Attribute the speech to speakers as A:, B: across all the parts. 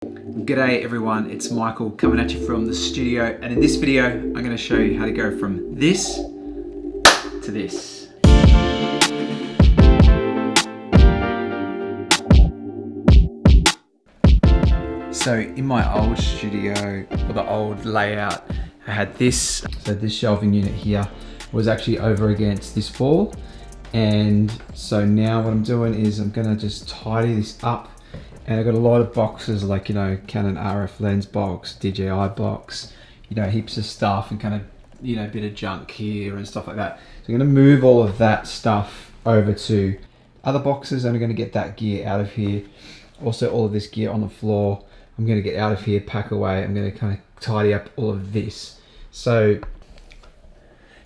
A: G'day everyone, it's Michael coming at you from the studio, and in this video I'm going to show you how to go from this to this. So in my old studio, or the old layout, I had this. So this shelving unit here was actually over against this wall, and so now what I'm doing is I'm going to just tidy this up. And I've got a lot of boxes like, you know, Canon RF lens box, DJI box, you know, heaps of stuff and kind of, you know, a bit of junk here and stuff like that. So I'm going to move all of that stuff over to other boxes. I'm going to get that gear out of here. Also all of this gear on the floor, I'm going to get out of here, pack away. I'm going to kind of tidy up all of this. So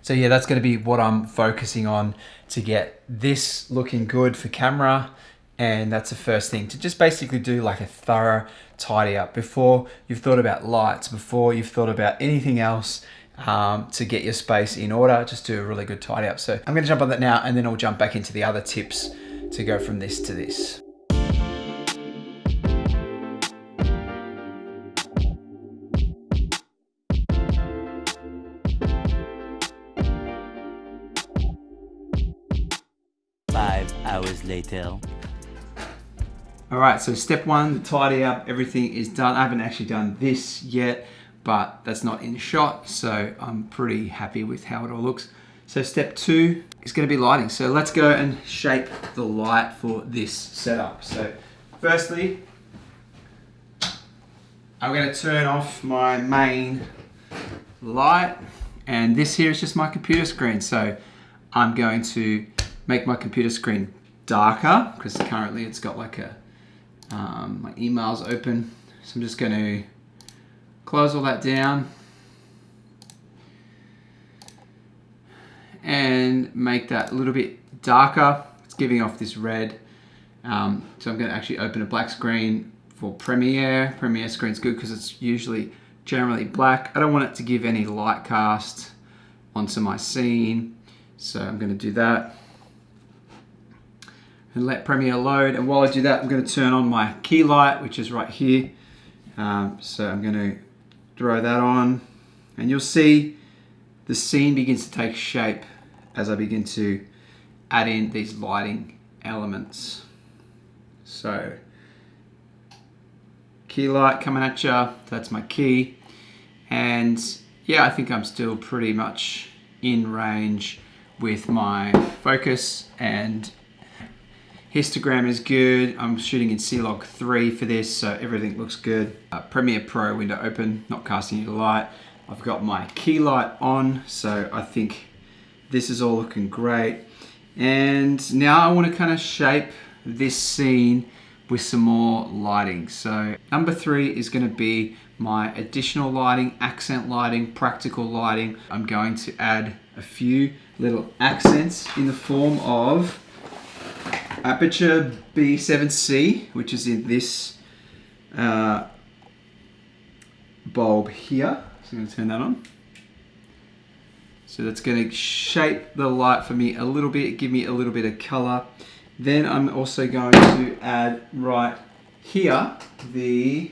A: yeah, that's going to be what I'm focusing on to get this looking good for camera. And that's the first thing, to just basically do like a thorough tidy up before you've thought about lights, before you've thought about anything else, to get your space in order. Just do a really good tidy up. So I'm going to jump on that now, and then I'll jump back into the other tips to go from this to this.
B: Hours later.
A: All right, so step one, the tidy up, everything is done. I haven't actually done this yet, but that's not in shot, so I'm pretty happy with how it all looks. So step two is going to be lighting. So let's go and shape the light for this setup. So firstly, I'm going to turn off my main light, and this here is just my computer screen. So I'm going to make my computer screen darker because currently it's got like a my email's open, so I'm just going to close all that down and make that a little bit darker. It's giving off this red, so I'm going to actually open a black screen for Premiere. Premiere screen's good because it's usually generally black. I don't want it to give any light cast onto my scene, so I'm going to do that and let Premiere load. And while I do that, I'm going to turn on my key light, which is right here. So I'm going to throw that on, and you'll see the scene begins to take shape as I begin to add in these lighting elements. So key light coming at you, that's my key. And yeah, I think I'm still pretty much in range with my focus, and histogram is good. I'm shooting in C-Log 3 for this, so everything looks good. Premiere Pro window open, not casting any light. I've got my key light on, so I think this is all looking great. And now I want to kind of shape this scene with some more lighting. So number 3 is going to be my additional lighting, accent lighting, practical lighting. I'm going to add a few little accents in the form of Aputure B7C, which is in this bulb here. So I'm going to turn that on. So that's going to shape the light for me a little bit, give me a little bit of color. Then I'm also going to add right here the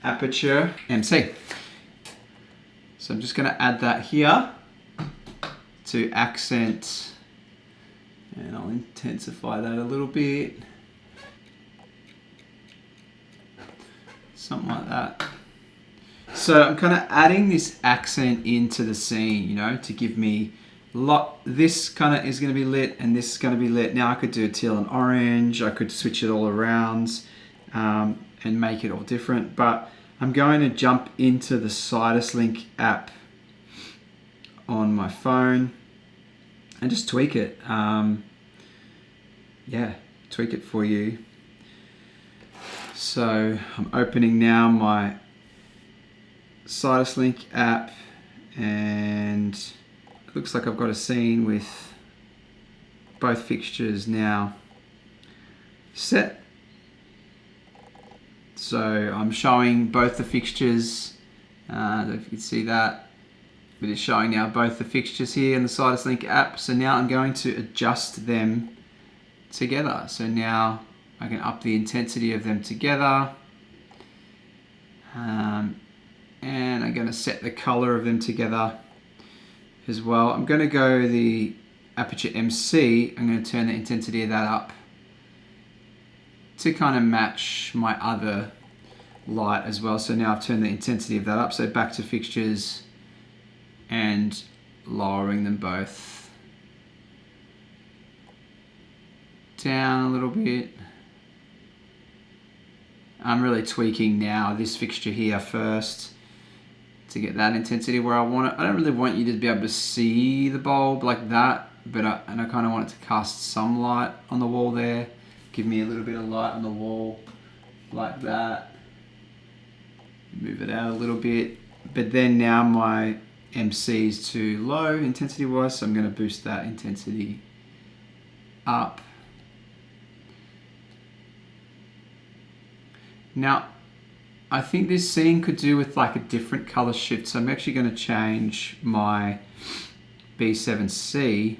A: Aputure MC. So I'm just going to add that here to accent. And I'll intensify that a little bit. Something like that. So I'm kind of adding this accent into the scene, you know, to give me this kind of is going to be lit and this is going to be lit. Now I could do a teal and orange. I could switch it all around and make it all different. But I'm going to jump into the SoundStripe app on my phone and just tweak it. Yeah, tweak it for you. So I'm opening now my SoundStripe app, and it looks like I've got a scene with both fixtures now set. So I'm showing both the fixtures, I don't know if you can see that. But it's showing now both the fixtures here in the SoundStripe app. So now I'm going to adjust them together. So now I can up the intensity of them together. And I'm going to set the color of them together as well. I'm going to go the Aputure MC. I'm going to turn the intensity of that up to kind of match my other light as well. So now I've turned the intensity of that up. So back to fixtures and lowering them both down a little bit. I'm really tweaking now this fixture here first to get that intensity where I want it. I don't really want you to be able to see the bulb like that, but I kind of want it to cast some light on the wall there. Give me a little bit of light on the wall like that. Move it out a little bit. But then now my MC is too low intensity wise, so I'm going to boost that intensity up. Now, I think this scene could do with like a different color shift, so I'm actually going to change my B7C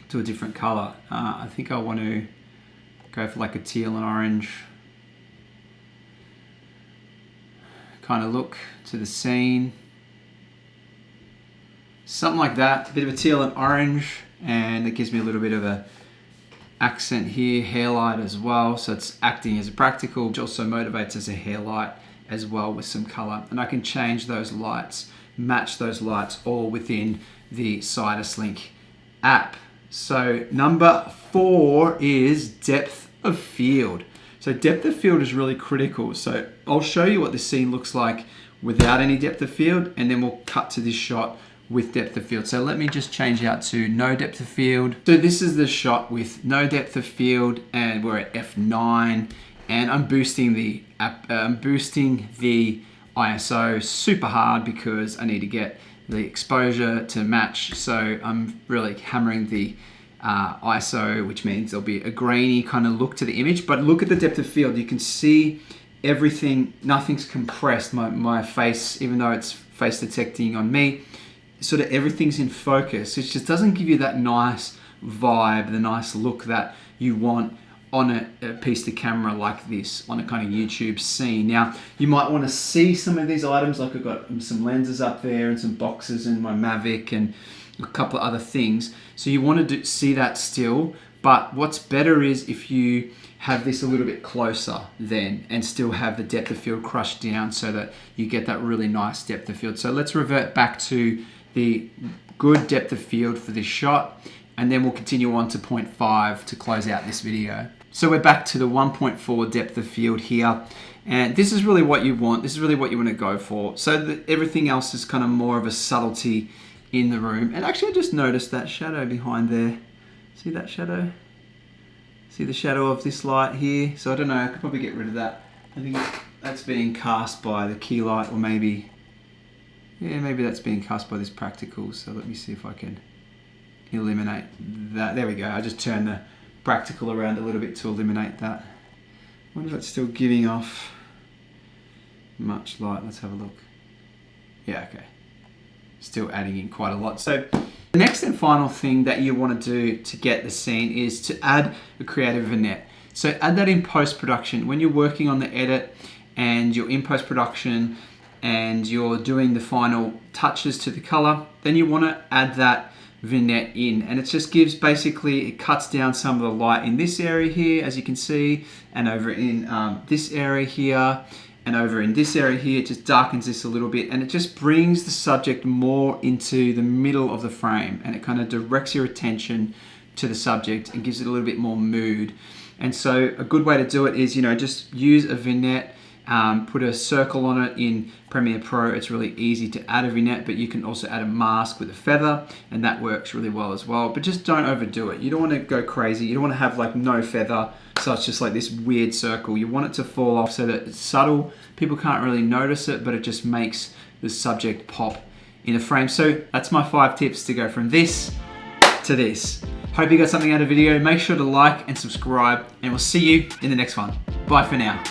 A: to a different color. I think I want to go for like a teal and orange kind of look to the scene. Something like that, a bit of a teal and orange, and it gives me a little bit of a accent here, hair light as well, so it's acting as a practical, which also motivates as a hair light as well with some color. And I can change those lights, match those lights all within the SoundStripe app. So number 4 is depth of field. So depth of field is really critical. So I'll show you what the scene looks like without any depth of field, and then we'll cut to this shot with depth of field. So let me just change out to no depth of field. So this is the shot with no depth of field, and we're at f9, and I'm boosting the ISO super hard because I need to get the exposure to match. So I'm really hammering the ISO, which means there'll be a grainy kind of look to the image. But look at the depth of field. You can see everything, nothing's compressed. My face, even though it's face detecting on me, sort of everything's in focus. It just doesn't give you that nice vibe, the nice look that you want on a piece of camera like this, on a kind of YouTube scene. Now, you might want to see some of these items, like I've got some lenses up there and some boxes and my Mavic and a couple of other things. So you want to see that still, but what's better is if you have this a little bit closer then and still have the depth of field crushed down so that you get that really nice depth of field. So let's revert back to the good depth of field for this shot, and then we'll continue on to 0.5 to close out this video. So we're back to the 1.4 depth of field here, and this is really what you want. This is really what you want to go for. So that everything else is kind of more of a subtlety in the room. And actually I just noticed that shadow behind there. See that shadow? See the shadow of this light here? So I don't know, I could probably get rid of that. I think that's being cast by the key light, or maybe, yeah, maybe that's being cast by this practical. So let me see if I can eliminate that. There we go. I just turned the practical around a little bit to eliminate that. I wonder if it's still giving off much light. Let's have a look. Yeah, okay. Still adding in quite a lot. So the next and final thing that you want to do to get the scene is to add a creative vignette. So add that in post-production. When you're working on the edit and you're in post-production and you're doing the final touches to the color, then you want to add that vignette in, and it just gives, basically it cuts down some of the light in this area here, as you can see, and over in this area here, and over in this area here. It just darkens this a little bit, and it just brings the subject more into the middle of the frame, and it kind of directs your attention to the subject and gives it a little bit more mood. And so a good way to do it is, you know, just use a vignette, put a circle on it in Premiere Pro. It's really easy to add a vignette, but you can also add a mask with a feather, and that works really well as well. But just don't overdo it. You don't want to go crazy. You don't want to have like no feather, so it's just like this weird circle. You want it to fall off so that it's subtle. People can't really notice it, but it just makes the subject pop in the frame. So that's my 5 tips to go from this to this. Hope you got something out of the video. Make sure to like and subscribe, and we'll see you in the next one. Bye for now.